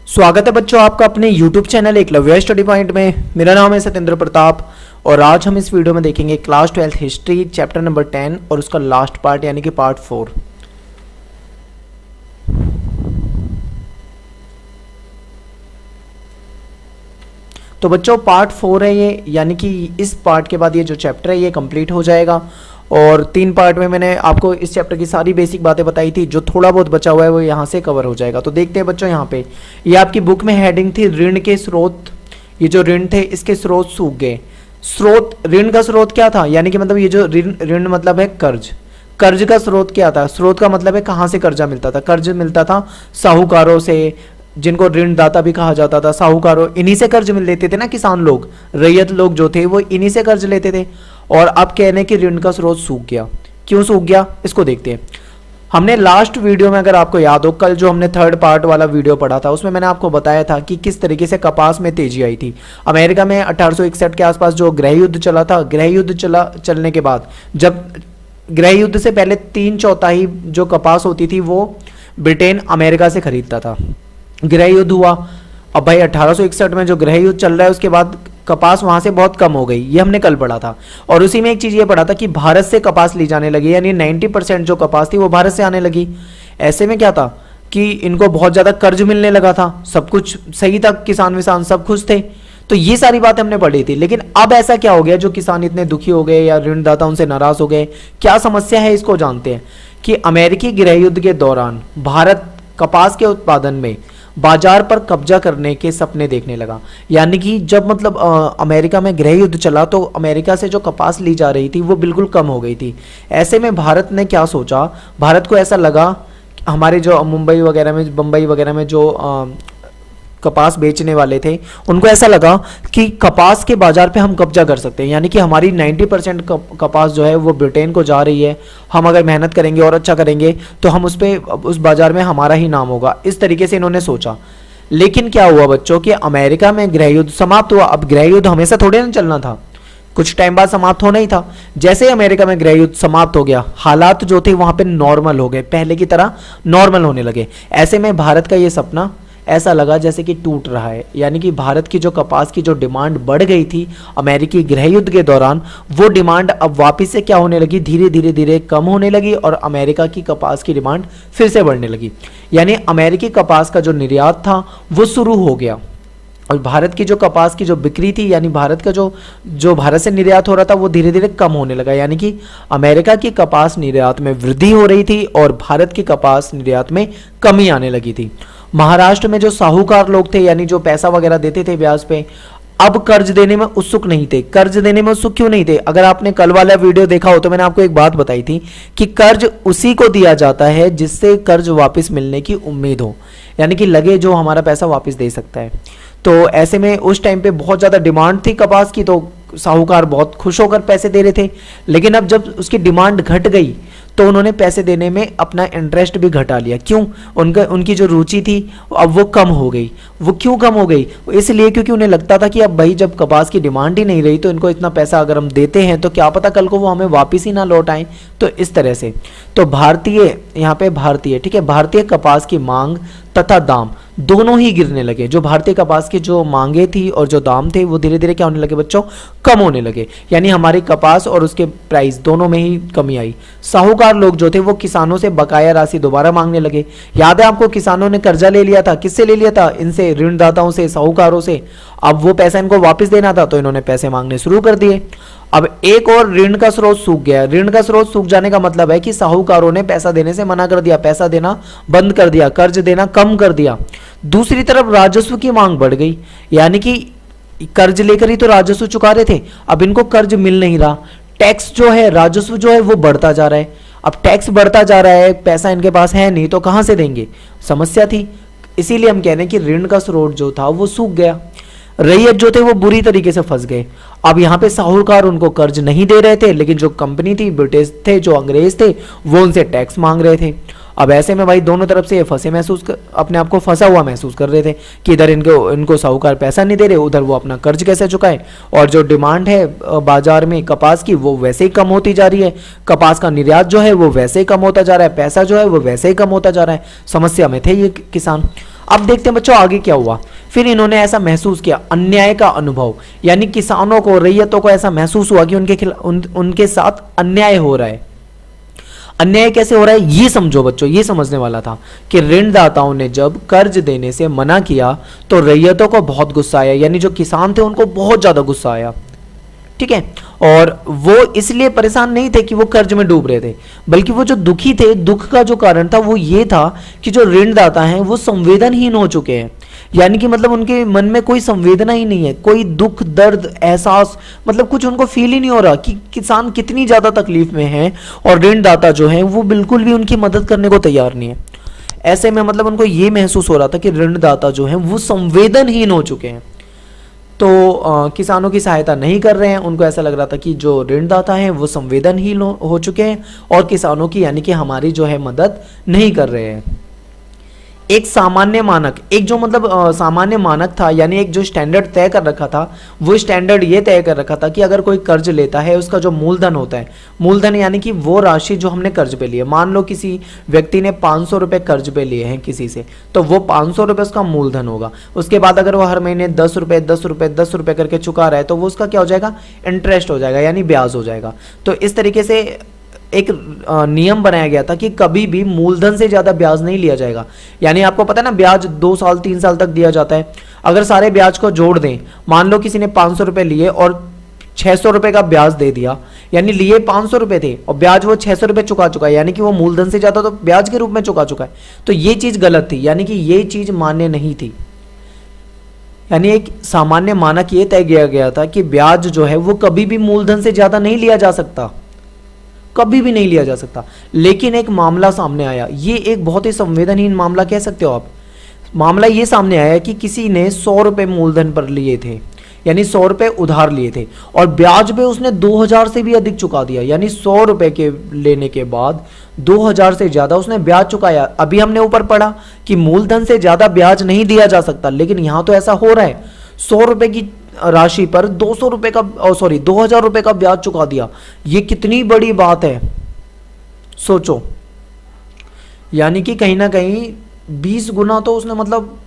स्वागत है बच्चों आपका अपने YouTube channel Eklavya study point में। मेरा नाम है सत्येंद्र प्रताप और आज हम इस वीडियो में देखेंगे क्लास 12 हिस्ट्री चैप्टर नंबर 10 और उसका लास्ट पार्ट यानी कि पार्ट 4। तो बच्चों पार्ट 4 है ये, यानी कि इस पार्ट के बाद ये जो चैप्टर है ये कंप्लीट हो जाएगा। और 3 पार्ट में मैंने आपको इस चैप्टर की सारी बेसिक बातें बताई थी। जो थोड़ा बहुत बचा हुआ है वो यहाँ से कवर हो जाएगा। तो देखते हैं बच्चों, यहाँ पे ये आपकी बुक में हेडिंग थी ऋण के स्रोत। ये जो ऋण थे इसके स्रोत सूख गए। स्रोत, ऋण का स्रोत क्या था, यानी कि मतलब ये जो ऋण मतलब है कर्ज। कर्ज का स्रोत क्या था? स्रोत का मतलब है कहाँ से कर्जा मिलता था। कर्ज मिलता था साहूकारों से, जिनको ऋणदाता भी कहा जाता था। साहूकारों, इन्हीं से कर्ज मिल लेते थे ना। किसान लोग, रैयत लोग जो थे वो इन्हीं से कर्ज लेते थे। और अब कहने कि ऋण का स्रोत सूख गया। क्यों सूख गया इसको देखते हैं। हमने लास्ट वीडियो में, अगर आपको याद हो, कल जो हमने 3rd पार्ट वाला वीडियो पढ़ा था उसमें मैंने आपको बताया था कि किस तरीके से कपास में तेजी आई थी। अमेरिका में 1861 के आसपास जो गृह युद्ध चला था, गृह युद्ध चलने के बाद, जब गृह युद्ध से पहले 3/4 जो कपास होती थी वो ब्रिटेन अमेरिका से खरीदता था। गृह युद्ध हुआ, अब भाई 1861 में जो गृह युद्ध चल रहा है उसके बाद कपास वहां से बहुत कम हो गई। ये हमने कल पढ़ा था। और उसी में एक चीज ये पढ़ा था कि भारत से कपास ली जाने लगी, यानी 90% जो कपास थी वो भारत से आने लगी। ऐसे में क्या था कि इनको बहुत ज्यादा कर्ज मिलने लगा था। सब कुछ सही था, किसान विसान सब खुश थे। तो ये सारी बातें हमने पढ़ी थी। लेकिन अब ऐसा क्या हो गया, जो किसान इतने दुखी हो गए या ऋणदाता उनसे नाराज हो गए, क्या समस्या है इसको जानते हैं। कि अमेरिकी गृह युद्ध के दौरान भारत कपास के उत्पादन में बाजार पर कब्जा करने के सपने देखने लगा। यानी कि जब मतलब अमेरिका में गृह युद्ध चला तो अमेरिका से जो कपास ली जा रही थी वो बिल्कुल कम हो गई थी। ऐसे में भारत ने क्या सोचा, भारत को ऐसा लगा, हमारे जो मुंबई वगैरह में, बम्बई वगैरह में जो कपास बेचने वाले थे उनको ऐसा लगा कि कपास के बाजार पे हम कब्जा कर सकते हैं। यानी कि हमारी 90% कपास जो है वो ब्रिटेन को जा रही है। हम अगर मेहनत करेंगे और अच्छा करेंगे तो हम उस बाजार में हमारा ही नाम होगा। इस तरीके से इन्होंने सोचा। लेकिन क्या हुआ बच्चों कि अमेरिका में गृह युद्ध समाप्त हुआ। अब गृह युद्ध हमेशा थोड़े ना चलना था, कुछ टाइम बाद समाप्त होना ही था। जैसे ही अमेरिका में गृह युद्ध समाप्त हो गया, हालात जो थे वहां पे नॉर्मल हो गए, पहले की तरह नॉर्मल होने लगे। ऐसे में भारत का ये सपना ऐसा लगा जैसे कि टूट रहा है। यानी कि भारत की जो कपास की जो डिमांड बढ़ गई थी अमेरिकी गृह युद्ध के दौरान, वो डिमांड अब वापस से क्या होने लगी, धीरे धीरे धीरे कम होने लगी और अमेरिका की कपास की डिमांड फिर से बढ़ने लगी। यानी अमेरिकी कपास का जो निर्यात था वो शुरू हो गया और भारत की जो कपास की जो बिक्री थी, यानी भारत का जो भारत से निर्यात हो रहा था वो धीरे धीरे कम होने लगा। यानी कि अमेरिका की कपास निर्यात में वृद्धि हो रही थी और भारत की कपास निर्यात में कमी आने लगी थी। महाराष्ट्र में जो साहूकार लोग थे, यानी जो पैसा वगैरह देते थे ब्याज पे, अब कर्ज देने में उत्सुक नहीं थे। कर्ज देने में उत्सुक क्यों नहीं थे? अगर आपने कल वाला वीडियो देखा हो तो मैंने आपको एक बात बताई थी कि कर्ज उसी को दिया जाता है जिससे कर्ज वापस मिलने की उम्मीद हो, यानी कि लगे जो हमारा पैसा वापस दे सकता है। तो ऐसे में उस टाइम पे बहुत ज़्यादा डिमांड थी कपास की, तो साहूकार बहुत खुश होकर पैसे दे रहे थे। लेकिन अब जब उसकी डिमांड घट गई तो उन्होंने पैसे देने में अपना इंटरेस्ट भी घटा लिया। क्यों? उनकी जो रुचि थी अब वो कम हो गई। वो क्यों कम हो गई? इसलिए क्योंकि उन्हें लगता था कि अब भाई जब कपास की डिमांड ही नहीं रही तो इनको इतना पैसा अगर हम देते हैं तो क्या पता कल को वो हमें वापस ही ना लौट आए। तो इस तरह से तो यहाँ पे भारतीय, ठीक है, भारतीय कपास की मांग तथा दाम दोनों ही गिरने लगे। जो भारतीय कपास की जो मांगे थी और जो दाम थे वो धीरे धीरे क्या होने लगे बच्चों, कम होने लगे। यानी हमारी कपास और उसके प्राइस दोनों में ही कमी आई। साहूकार लोग जो थे वो किसानों से बकाया राशि दोबारा मांगने लगे। याद है आपको, किसानों ने कर्जा ले लिया था। किससे ले लिया था? इनसे, ऋणदाताओं से, साहूकारों से। अब वो पैसा इनको वापस देना था तो इन्होंने पैसे मांगने शुरू कर दिए। अब एक और ऋण का स्रोत सूख गया। ऋण का स्रोत सूख जाने का मतलब है कि साहूकारों ने पैसा देने से मना कर दिया, पैसा देना बंद कर दिया, कर्ज देना कम कर दिया। दूसरी तरफ राजस्व की मांग बढ़ गई। यानी कि कर्ज लेकर ही तो राजस्व चुका रहे थे, अब इनको कर्ज मिल नहीं रहा। टैक्स जो है, राजस्व जो है वो बढ़ता जा रहा है। अब टैक्स बढ़ता जा रहा है, पैसा इनके पास है नहीं तो कहां से देंगे, समस्या थी। इसीलिए हम कह रहे हैं कि ऋण का स्रोत जो था वो सूख गया। रैयत जो थे वो बुरी तरीके से फंस गए। अब यहाँ पे साहूकार उनको कर्ज नहीं दे रहे थे, लेकिन जो कंपनी थी, ब्रिटिश थे, जो अंग्रेज थे, वो उनसे टैक्स मांग रहे थे। अब ऐसे में भाई दोनों तरफ से ये अपने आप को फंसा हुआ महसूस कर रहे थे कि इधर इनको साहूकार पैसा नहीं दे रहे, उधर वो अपना कर्ज कैसे चुकाएं, और जो डिमांड है बाजार में कपास की वो वैसे ही कम होती जा रही है, कपास का निर्यात जो है वो वैसे ही कम होता जा रहा है, पैसा जो है वो वैसे ही कम होता जा रहा है। समस्या में थे ये किसान। अब देखते हैं बच्चों आगे क्या हुआ। फिर इन्होंने ऐसा महसूस किया, अन्याय का अनुभव, यानी किसानों को, रैयतों को ऐसा महसूस हुआ कि उनके साथ अन्याय हो रहा है। अन्याय कैसे हो रहा है ये समझो बच्चों, ये समझने वाला था कि ऋणदाताओं ने जब कर्ज देने से मना किया तो रैयतों को बहुत गुस्सा आया, यानी जो किसान थे उनको बहुत ज्यादा गुस्सा आया। ठीक है, और वो इसलिए परेशान नहीं थे कि वो कर्ज में डूब रहे थे, बल्कि वो जो दुखी थे, दुख का जो कारण था वो ये था कि जो ऋणदाता हैं वो संवेदनहीन हो चुके हैं। यानी कि मतलब उनके मन में कोई संवेदना ही नहीं है, कोई दुख दर्द एहसास, मतलब कुछ उनको फील ही नहीं हो रहा कि किसान कितनी ज्यादा तकलीफ में है, और ऋणदाता जो है वो बिल्कुल भी उनकी मदद करने को तैयार नहीं है। ऐसे में मतलब उनको ये महसूस हो रहा था कि ऋणदाता जो है वो संवेदनहीन हो चुके हैं, तो किसानों की सहायता नहीं कर रहे हैं। उनको ऐसा लग रहा था कि जो ऋणदाता हैं वो संवेदनहीन हो चुके हैं और किसानों की, यानी कि हमारी जो है मदद नहीं कर रहे हैं। एक सामान्य मानक, एक जो मतलब सामान्य मानक था, यानी एक जो स्टैंडर्ड तय कर रखा था, वो स्टैंडर्ड ये तय कर रखा था कि अगर कोई कर्ज लेता है उसका जो मूलधन होता है, मूलधन यानी कि वो राशि जो हमने कर्ज पे ली है, मान लो किसी व्यक्ति ने 500 रुपये कर्ज पे लिए हैं किसी से, तो वो 500 रुपये उसका मूलधन होगा। उसके बाद अगर वो हर महीने 10 रुपये 10 रुपये 10 रुपये करके चुका रहा है तो वो उसका क्या हो जाएगा, इंटरेस्ट हो जाएगा, यानी ब्याज हो जाएगा। तो इस तरीके से एक नियम बनाया गया था कि कभी भी मूलधन से ज्यादा ब्याज नहीं लिया जाएगा। यानी आपको पता है ना, ब्याज 2 साल 3 साल तक दिया जाता है। अगर सारे ब्याज को जोड़ दें, मान लो किसी ने 500 रुपए लिए और 600 रुपए का ब्याज दे दिया, यानी लिए 500 रुपए थे और ब्याज वो 600 रुपए चुका चुका है, यानी कि वो मूलधन से ज्यादा तो ब्याज के रूप में चुका चुका है। तो ये चीज गलत थी, यानी कि ये चीज मान्य नहीं थी। यानी एक सामान्य मानक ये तय किया गया था कि ब्याज जो है वो कभी भी मूलधन से ज्यादा नहीं लिया जा सकता, कभी भी नहीं लिया जा सकता। लेकिन एक मामला सामने आया, ये एक बहुत ही संवेदनहीन मामला कह सकते हो आप। मामला ये सामने आया कि किसी ने 100 रुपए मूलधन पर लिए थे, यानी 100 रुपए उधार लिए थे और ब्याज पे उसने 2000 से भी अधिक चुका दिया, यानी 100 रुपए के लेने के बाद 2000 से ज्यादा उसने ब्याज चुकाया। अभी हमने ऊपर पढ़ा कि मूलधन से ज्यादा ब्याज नहीं दिया जा सकता, लेकिन यहां तो ऐसा हो रहा है, 100 रुपए की राशि पर 200 रुपए का, 2000 रुपए का ब्याज चुका दिया। ये कितनी बड़ी बात है, सोचो। यानी कि कहीं ना कहीं 20 गुना तो उसने मतलब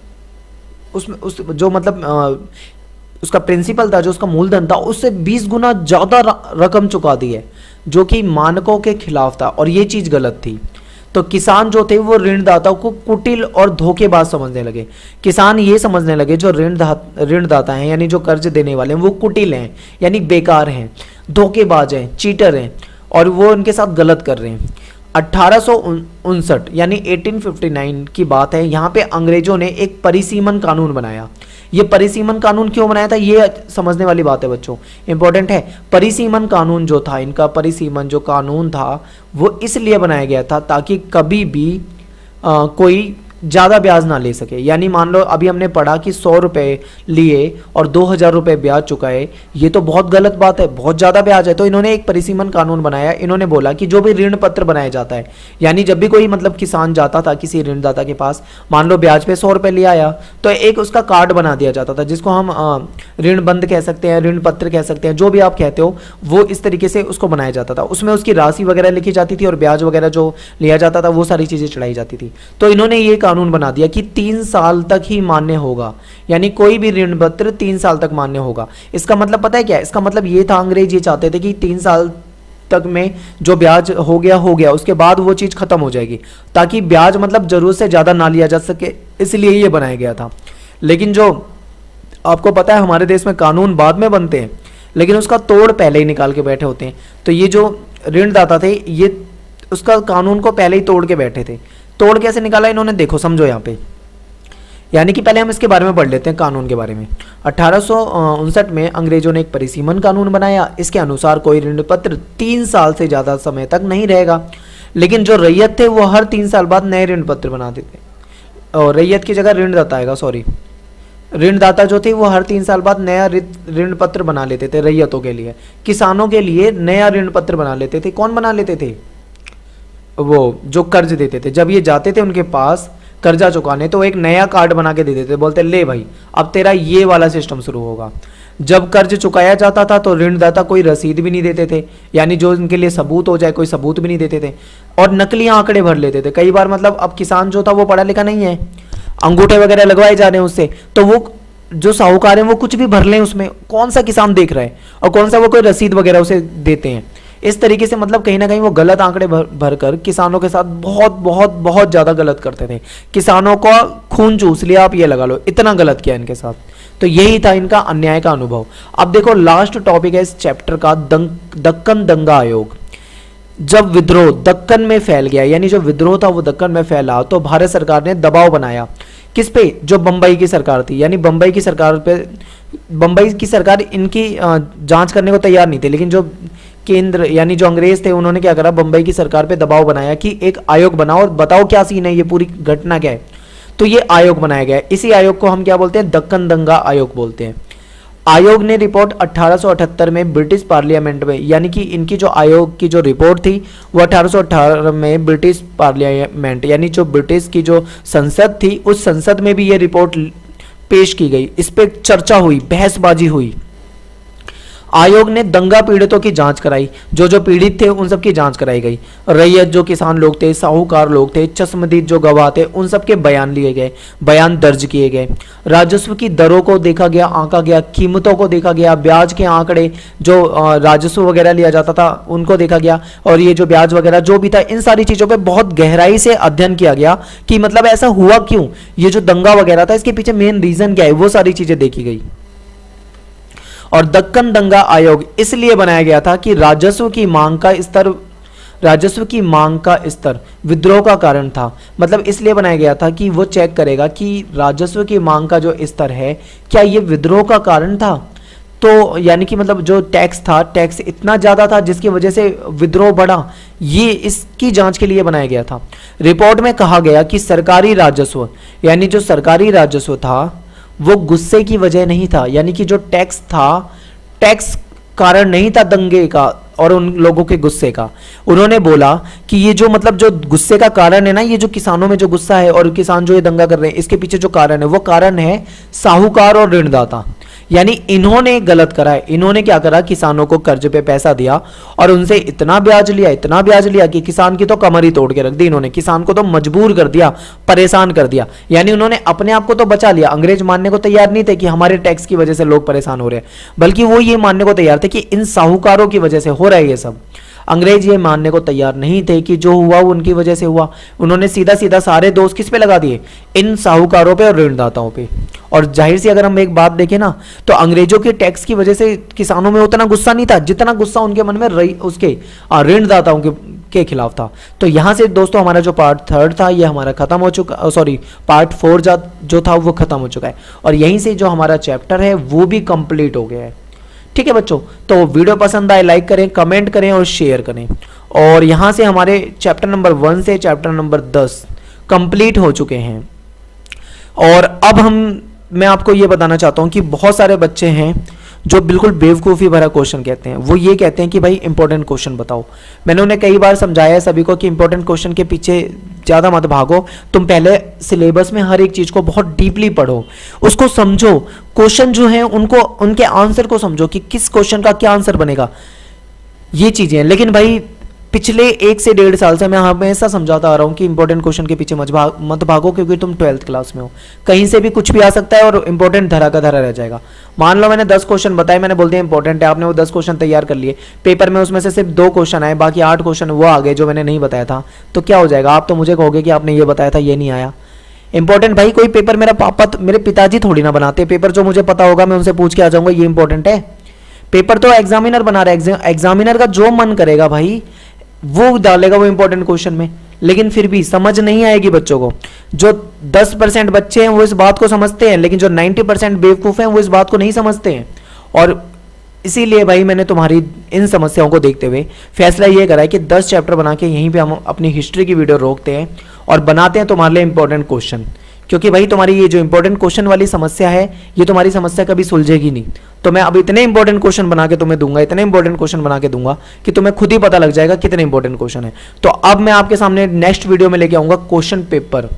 जो मतलब उसका प्रिंसिपल था, जो उसका मूलधन था, उससे 20 गुना ज्यादा रकम चुका दी है, जो कि मानकों के खिलाफ था और ये चीज गलत थी। तो किसान जो थे वो ऋणदाताओं को कुटिल और धोखेबाज समझने लगे। किसान ये समझने लगे जो ऋणदाता हैं, यानी जो कर्ज देने वाले हैं, वो कुटिल हैं, यानी बेकार हैं, धोखेबाज हैं, चीटर हैं और वो उनके साथ गलत कर रहे हैं। 1859 यानी 1859 की बात है। यहाँ पे अंग्रेजों ने एक परिसीमन कानून बनाया। ये परिसीमन कानून क्यों बनाया था ये समझने वाली बात है बच्चों, इंपॉर्टेंट है। परिसीमन कानून जो था, इनका परिसीमन जो कानून था वो इसलिए बनाया गया था ताकि कभी भी कोई ज़्यादा ब्याज ना ले सके। यानी मान लो अभी हमने पढ़ा कि 100 रुपये लिए और 2000 रुपये ब्याज चुकाए, ये तो बहुत गलत बात है, बहुत ज़्यादा ब्याज है। तो इन्होंने एक परिसीमन कानून बनाया। इन्होंने बोला कि जो भी ऋण पत्र बनाया जाता है, यानी जब भी कोई मतलब किसान जाता था किसी ऋणदाता के पास, मान लो ब्याज पे 100 रुपये ले आया, तो एक उसका कार्ड बना दिया जाता था जिसको हम ऋण बंद कह सकते हैं, ऋण पत्र कह सकते हैं, जो भी आप कहते हो, वो इस तरीके से उसको बनाया जाता था। उसमें उसकी राशि वगैरह लिखी जाती थी और ब्याज वगैरह जो लिया जाता था वो सारी चीज़ें चढ़ाई जाती थी। तो इन्होंने ये कानून बना दिया कि 3 साल तक ही मान्य होगा, यानी कोई भी ऋण पत्र 3 साल तक मान्य होगा। इसका मतलब पता है क्या है? इसका मतलब ये था, अंग्रेज ये चाहते थे कि 3 साल तक में जो ब्याज हो गया, उसके बाद वो चीज खत्म हो जाएगी, ताकि ब्याज मतलब जरूरत से ज्यादा ना लिया जा सके, इसलिए ये बनाया गया था। लेकिन जो आपको पता है हमारे देश में कानून बाद में बनते हैं, लेकिन उसका तोड़ पहले ही निकाल के बैठे होते हैं। तो ये जो ऋणदाता थे ये उसका कानून को पहले ही तोड़ के बैठे थे। तोड़ कैसे निकाला इन्होंने, देखो समझो यहाँ पे। यानी कि पहले हम इसके बारे में पढ़ लेते हैं, कानून के बारे में। 1859 में अंग्रेजों ने एक परिसीमन कानून बनाया। इसके अनुसार कोई ऋण पत्र 3 साल से ज्यादा समय तक नहीं रहेगा, लेकिन जो रैयत थे वो हर 3 साल बाद नए ऋण पत्र बनाते थे। और रैयत की जगह ऋणदाता आएगा, सॉरी, ऋणदाता जो थे वो हर 3 साल बाद नया ऋण पत्र बना लेते थे रैयतों के लिए। किसानों के लिए नया ऋण पत्र बना लेते थे। कौन बना लेते थे? वो जो कर्ज देते थे। जब ये जाते थे उनके पास कर्जा चुकाने, तो एक नया कार्ड बना के दे देते, बोलते ले भाई अब तेरा ये वाला सिस्टम शुरू होगा। जब कर्ज चुकाया जाता था तो ऋणदाता कोई रसीद भी नहीं देते थे, यानी जो इनके लिए सबूत हो जाए, कोई सबूत भी नहीं देते थे और नकली आंकड़े भर लेते थे। कई बार मतलब अब किसान जो था वो पढ़ा लिखा नहीं है, अंगूठे वगैरह लगवाए जा रहे हैं उससे, तो वो जो साहूकार हैं वो कुछ भी भर लें उसमें, कौन सा किसान देख रहा है और कौन सा वो कोई रसीद वगैरह उसे देते हैं। इस तरीके से मतलब कहीं ना कहीं वो गलत आंकड़े भर कर किसानों के साथ बहुत बहुत बहुत ज़्यादा गलत करते थे, किसानों का खून चूस लिया, आप ये लगा लो, इतना गलत किया इनके साथ। तो यही था इनका अन्याय का अनुभव। अब देखो लास्ट टॉपिक है इस चैप्टर का, दक्कन दंगा आयोग। जब विद्रोह दक्कन में फैल गया, यानी जो विद्रोह था वो दक्कन में फैला, तो भारत सरकार ने दबाव बनाया किस पे, जो बंबई की सरकार थी, यानी बंबई की सरकार पे, बंबई की सरकार इनकी जांच करने को तैयार नहीं थी, लेकिन जो केंद्र यानी जो अंग्रेज थे उन्होंने क्या करा, बंबई की सरकार पे दबाव बनाया कि एक आयोग बनाओ और बताओ क्या सीन है, ये पूरी घटना क्या है। तो ये आयोग बनाया गया। इसी आयोग को हम क्या बोलते हैं, दक्कन दंगा आयोग बोलते हैं। आयोग ने रिपोर्ट 1878 में ब्रिटिश पार्लियामेंट में, यानी कि इनकी जो आयोग की जो रिपोर्ट थी वो 1818 में ब्रिटिश पार्लियामेंट यानी जो ब्रिटिश की जो संसद थी उस संसद में भी ये रिपोर्ट पेश की गई, इस पे चर्चा हुई, बहसबाजी हुई। आयोग ने दंगा पीड़ितों की जांच कराई, जो जो पीड़ित थे उन सब की जांच कराई गई। रैयत जो किसान लोग थे, साहूकार लोग थे, चश्मदीद जो गवाह थे, उन सब के बयान लिए गए, बयान दर्ज किए गए। राजस्व की दरों को देखा गया, आंका गया, कीमतों को देखा गया, ब्याज के आंकड़े जो राजस्व वगैरह लिया जाता था उनको देखा गया, और ये जो ब्याज वगैरह जो भी था, इन सारी चीजों पर बहुत गहराई से अध्ययन किया गया कि मतलब ऐसा हुआ क्यों, ये जो दंगा वगैरह था इसके पीछे मेन रीजन क्या है, वो सारी चीजें देखी गई। और दक्कन दंगा आयोग इसलिए बनाया गया था कि राजस्व की मांग का स्तर विद्रोह का कारण था। मतलब इसलिए बनाया गया था कि वो चेक करेगा कि राजस्व की मांग का जो स्तर है क्या ये विद्रोह का कारण था। तो यानी कि मतलब जो टैक्स था, टैक्स इतना ज्यादा था जिसकी वजह से विद्रोह बढ़ा, ये इसकी जांच के लिए बनाया गया था। रिपोर्ट में कहा गया कि सरकारी राजस्व, यानी जो सरकारी राजस्व था वो गुस्से की वजह नहीं था, यानी कि जो टैक्स था, टैक्स कारण नहीं था दंगे का और उन लोगों के गुस्से का। उन्होंने बोला कि ये जो मतलब जो गुस्से का कारण है ना, ये जो किसानों में जो गुस्सा है और किसान जो ये दंगा कर रहे हैं, इसके पीछे जो कारण है वो कारण है साहूकार और ऋणदाता। यानी इन्होंने गलत करा है। इन्होंने क्या करा, किसानों को कर्ज पे पैसा दिया और उनसे इतना ब्याज लिया कि किसान की तो कमर ही तोड़ के रख दी। इन्होंने किसान को तो मजबूर कर दिया, परेशान कर दिया। यानी उन्होंने अपने आप को तो बचा लिया। अंग्रेज मानने को तैयार नहीं थे कि हमारे टैक्स की वजह से लोग परेशान हो रहे हैं, बल्कि वो ये मानने को तैयार थे कि इन साहूकारों की वजह से हो रहा है ये सब। अंग्रेज ये मानने को तैयार नहीं थे कि जो हुआ वो उनकी वजह से हुआ। उन्होंने सीधा सीधा सारे दोष किस पे लगा दिए, इन साहूकारों पे और ऋणदाताओं पे। और जाहिर सी अगर हम एक बात देखें ना, तो अंग्रेजों के टैक्स की वजह से किसानों में उतना गुस्सा नहीं था जितना गुस्सा उनके मन में उसके ऋणदाताओं के खिलाफ था। तो यहां से दोस्तों हमारा जो पार्ट 3 था ये हमारा खत्म हो चुका, सॉरी पार्ट 4 जो था वो खत्म हो चुका है, और यहीं से जो हमारा चैप्टर है वो भी कंप्लीट हो गया है। ठीक है बच्चों, तो वीडियो पसंद आए लाइक करें, कमेंट करें और शेयर करें। और यहां से हमारे चैप्टर नंबर 1 से चैप्टर नंबर 10 कंप्लीट हो चुके हैं। और अब मैं आपको ये बताना चाहता हूं कि बहुत सारे बच्चे हैं जो बिल्कुल बेवकूफ़ी भरा क्वेश्चन कहते हैं। वो ये कहते हैं कि भाई इंपॉर्टेंट क्वेश्चन बताओ। मैंने उन्हें कई बार समझाया है सभी को कि इंपॉर्टेंट क्वेश्चन के पीछे ज़्यादा मत भागो, तुम पहले सिलेबस में हर एक चीज़ को बहुत डीपली पढ़ो, उसको समझो, क्वेश्चन जो है उनको उनके आंसर को समझो कि किस क्वेश्चन का क्या आंसर बनेगा, ये चीज़ें। लेकिन भाई पिछले 1 से 1.5 साल से मैं हमेशा समझाता आ रहा हूँ कि इंपॉर्टेंट क्वेश्चन के पीछे मत भागो, क्योंकि तुम 12th क्लास में हो, कहीं से भी कुछ भी आ सकता है और इंपॉर्टेंट धरा का धरा रह जाएगा। मान लो मैंने 10 क्वेश्चन बताए, मैंने बोल दिया इंपॉर्टेंट है, आपने वो 10 क्वेश्चन तैयार कर लिए, पेपर में उसमें से सिर्फ 2 क्वेश्चन आए, बाकी 8 क्वेश्चन वो आ गए जो मैंने नहीं बताया था, तो क्या हो जाएगा? आप तो मुझे कहोगे कि आपने ये बताया था, ये नहीं आया। इंपॉर्टेंट भाई कोई पेपर मेरे पिताजी थोड़ी ना बनाते, पेपर जो मुझे पता होगा मैं उनसे पूछ के आ जाऊंगा ये इंपॉर्टेंट है। पेपर तो एग्जामिनर बना रहा है, एग्जामिनर का जो मन करेगा भाई वो डालेगा वो इंपॉर्टेंट क्वेश्चन में। लेकिन फिर भी समझ नहीं आएगी बच्चों को। जो 10% बच्चे हैं वो इस बात को समझते हैं, लेकिन जो 90% बेवकूफ हैं वो इस बात को नहीं समझते हैं। और इसीलिए भाई मैंने तुम्हारी इन समस्याओं को देखते हुए फैसला ये करा है कि 10 चैप्टर बना के यहीं पे हम अपनी हिस्ट्री की वीडियो रोकते हैं और बनाते हैं तुम्हारे लिए इंपॉर्टेंट क्वेश्चन। क्योंकि भाई तुम्हारी ये जो इंपॉर्टेंट क्वेश्चन वाली समस्या है ये तुम्हारी समस्या कभी सुलझेगी नहीं। तो मैं अब इतने इंपॉर्टेंट क्वेश्चन बना के तुम्हें दूंगा, इतने इंपॉर्टेंट क्वेश्चन बना के दूंगा कि तुम्हें खुद ही पता लग जाएगा कितने इंपॉर्टेंट क्वेश्चन है। तो अब मैं आपके सामने नेक्स्ट वीडियो में लेके आऊंगा क्वेश्चन पेपर।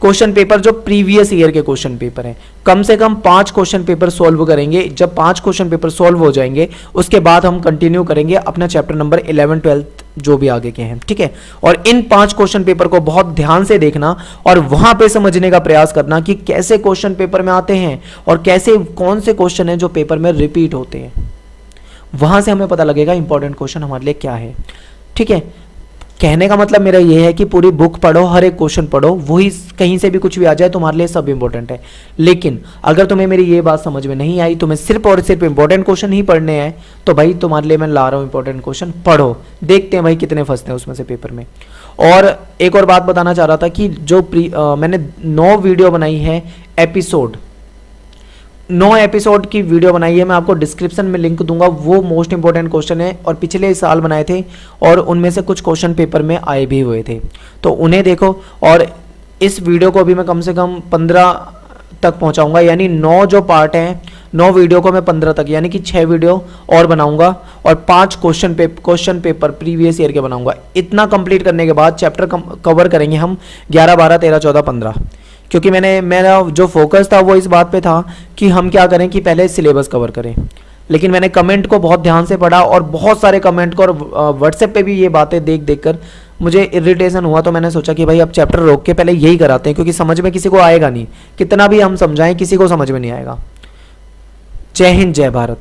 क्वेश्चन पेपर जो प्रीवियस ईयर के क्वेश्चन पेपर हैं, कम से कम 5 क्वेश्चन पेपर सॉल्व करेंगे। जब 5 क्वेश्चन पेपर सॉल्व हो जाएंगे उसके बाद हम कंटिन्यू करेंगे अपना चैप्टर नंबर 11 12 जो भी आगे के हैं, ठीक है। और इन 5 क्वेश्चन पेपर को बहुत ध्यान से देखना और वहां पे समझने का प्रयास करना कि कैसे क्वेश्चन पेपर में आते हैं और कैसे कौन से क्वेश्चन हैं जो पेपर में रिपीट होते हैं। वहां से हमें पता लगेगा इंपॉर्टेंट क्वेश्चन हमारे लिए क्या है, ठीक है। कहने का मतलब मेरा ये है कि पूरी बुक पढ़ो, हर एक क्वेश्चन पढ़ो, वही कहीं से भी कुछ भी आ जाए तुम्हारे लिए सब इंपॉर्टेंट है। लेकिन अगर तुम्हें मेरी ये बात समझ में नहीं आई, तुम्हें सिर्फ और सिर्फ इंपॉर्टेंट क्वेश्चन ही पढ़ने हैं, तो भाई तुम्हारे लिए मैं ला रहा हूँ इंपॉर्टेंट क्वेश्चन, पढ़ो, देखते हैं भाई कितने फंसते हैं उसमें से पेपर में। और एक और बात बताना चाह रहा था कि जो मैंने 9 वीडियो बनाई है एपिसोड, 9 एपिसोड की वीडियो बनाई है, मैं आपको डिस्क्रिप्शन में लिंक दूंगा। वो मोस्ट इंपॉर्टेंट क्वेश्चन है और पिछले साल बनाए थे और उनमें से कुछ क्वेश्चन पेपर में आए भी हुए थे, तो उन्हें देखो। और इस वीडियो को भी मैं कम से कम 15 तक पहुंचाऊंगा, यानी 9 जो पार्ट हैं, 9 वीडियो को मैं 15 तक, यानी कि 6 वीडियो और बनाऊंगा और 5 क्वेश्चन पेपर प्रीवियस ईयर के बनाऊंगा। इतना कंप्लीट करने के बाद चैप्टर कवर करेंगे हम 11 12 13 14 15, क्योंकि मेरा जो फोकस था वो इस बात पे था कि हम क्या करें कि पहले सिलेबस कवर करें। लेकिन मैंने कमेंट को बहुत ध्यान से पढ़ा और बहुत सारे कमेंट को, और व्हाट्सएप पे भी ये बातें देख देख कर मुझे इरिटेशन हुआ, तो मैंने सोचा कि भाई अब चैप्टर रोक के पहले यही कराते हैं, क्योंकि समझ में किसी को आएगा नहीं, कितना भी हम समझाएं किसी को समझ में नहीं आएगा। जय हिंद, जय भारत।